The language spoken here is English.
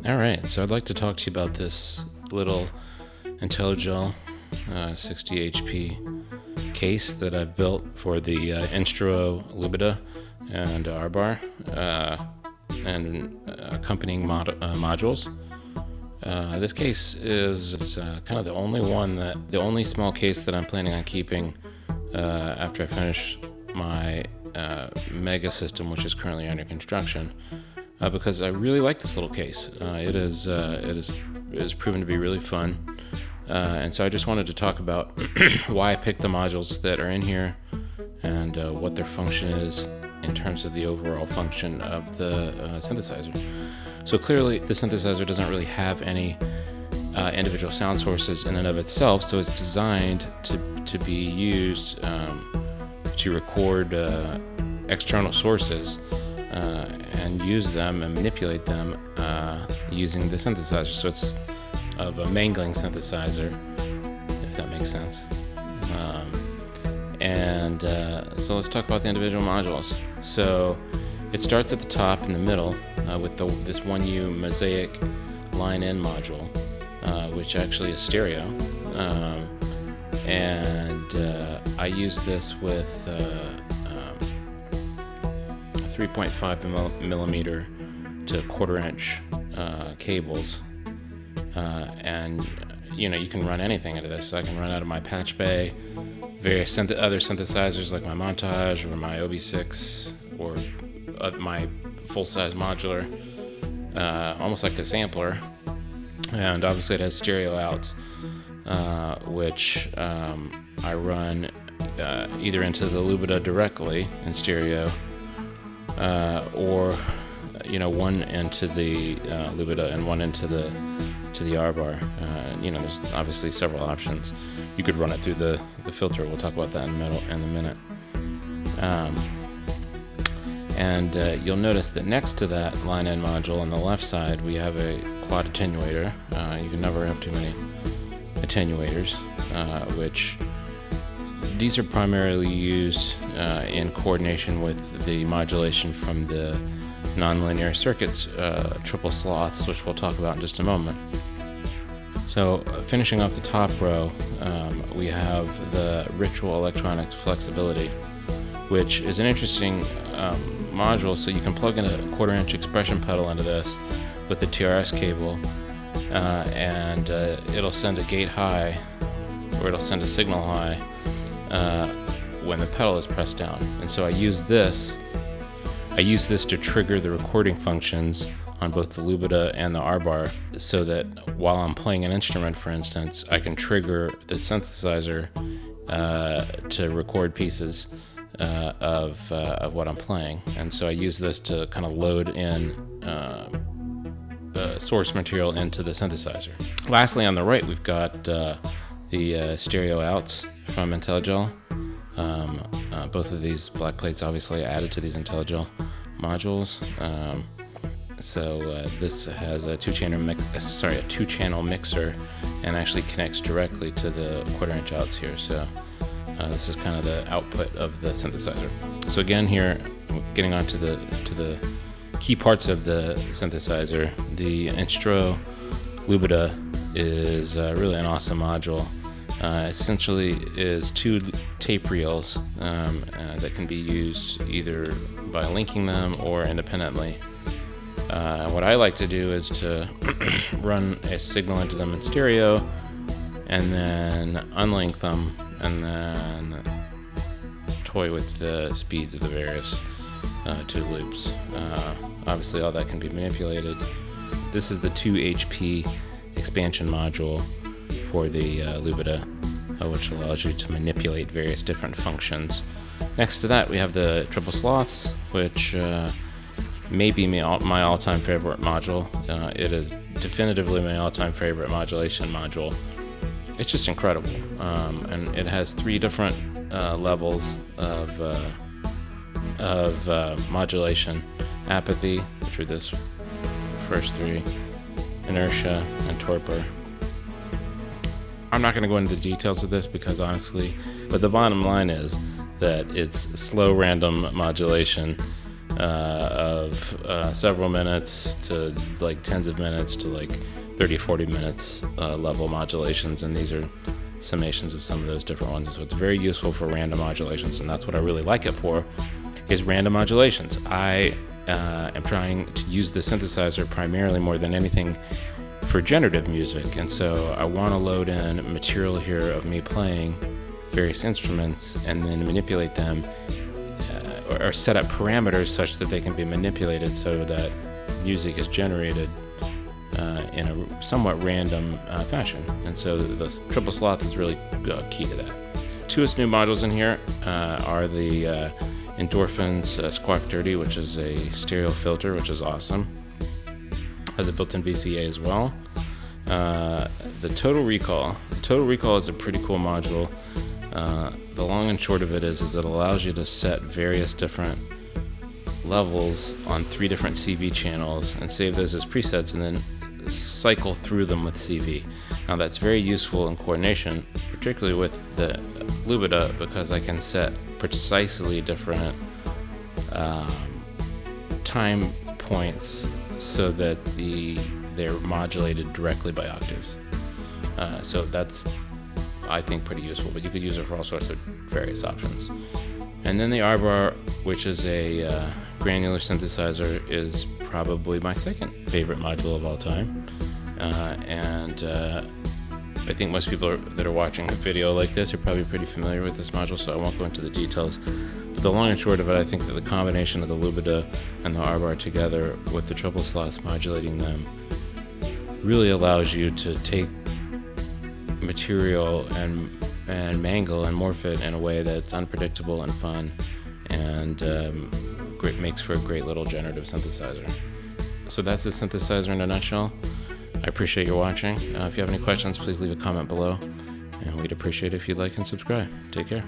All right, so I'd like to talk to you about this little Intellijel 60 HP case that I've built for the Instruo, Lubadh, and Arbhar, and accompanying modules. This case is kind of the only small case that I'm planning on keeping after I finish my mega system, which is currently under construction. Because I really like this little case. It is proven to be really fun, and so I just wanted to talk about why I picked the modules that are in here and what their function is in terms of the overall function of the synthesizer. So clearly, the synthesizer doesn't really have any individual sound sources in and of itself, so it's designed to be used to record external sources and use them and manipulate them using the synthesizer. So it's of a mangling synthesizer, if that makes sense. So let's talk about the individual modules. So it starts at the top in the middle with this 1U Mosaic line-in module, which actually is stereo. I use this with 3.5 millimeter to 1/4 inch cables, and you can run anything into this. So I can run out of my patch bay, various other synthesizers like my Montage or my OB6 or my full-size modular, almost like a sampler. And obviously it has stereo outs, which I run either into the Lubadh directly in stereo, or one into the Lubadh and one into the Arbhar. There's obviously several options. You could run it through the filter. We'll talk about that in a minute. You'll notice that next to that line-in module on the left side, we have a quad attenuator. You can never have too many attenuators, which these are primarily used in coordination with the modulation from the nonlinear circuits, triple sloths, which we'll talk about in just a moment. So finishing off the top row, we have the Ritual Electronics Flexibility, which is an interesting module. So you can plug in a 1/4 inch expression pedal into this with the TRS cable, and it'll send a gate high, or it'll send a signal high when the pedal is pressed down. And so I use this to trigger the recording functions on both the Lubadh and the Arbhar, so that while I'm playing an instrument, for instance, I can trigger the synthesizer to record pieces of what I'm playing. And so I use this to kind of load in source material into the synthesizer. Lastly, on the right, we've got the stereo outs from Intellijel. Both of these black plates obviously added to these Intellijel modules. This has a two-channel mixer, and actually connects directly to the 1/4 inch outs here. So this is kind of the output of the synthesizer. So again, here, getting on to the key parts of the synthesizer. The Instruo Lubadh is really an awesome module. Essentially is 2 tape reels that can be used either by linking them or independently. What I like to do is to run a signal into them in stereo and then unlink them and then toy with the speeds of the various 2 loops. Obviously all that can be manipulated. This is the 2 HP expansion module for the Lubadh, which allows you to manipulate various different functions. Next to that, we have the triple sloths, which may be my all-time favorite module. It is definitively my all-time favorite modulation module. It's just incredible, and it has 3 different levels of modulation: apathy, which are this first 3, inertia, and torpor. I'm not going to go into the details of this because honestly, but the bottom line is that it's slow random modulation of several minutes to like tens of minutes to like 30, 40 minutes level modulations, and these are summations of some of those different ones. So it's very useful for random modulations, and that's what I really like it for, is random modulations. I am trying to use the synthesizer primarily more than anything for generative music, and so I want to load in material here of me playing various instruments and then manipulate them or set up parameters such that they can be manipulated so that music is generated in a somewhat random fashion. And so the triple sloth is really key to that. Two new modules in here are the Endorphin's Squawk 30, which is a stereo filter, which is awesome. Has a built-in VCA as well. The Total Recall. The Total Recall is a pretty cool module. The long and short of it is it allows you to set various different levels on 3 different CV channels and save those as presets and then cycle through them with CV. Now that's very useful in coordination, particularly with the Lubadh, because I can set precisely different time points so that they're modulated directly by octaves. So that's, I think, pretty useful, but you could use it for all sorts of various options. And then the Arbhar, which is a granular synthesizer, is probably my second favorite module of all time. I think most people that are watching a video like this are probably pretty familiar with this module, so I won't go into the details. But the long and short of it, I think that the combination of the Lubadh and the Arbhar together with the triple sloths modulating them really allows you to take material and mangle and morph it in a way that's unpredictable and fun, and makes for a great little generative synthesizer. So that's the synthesizer in a nutshell. I appreciate your watching. If you have any questions, please leave a comment below, and we'd appreciate it if you'd like and subscribe. Take care.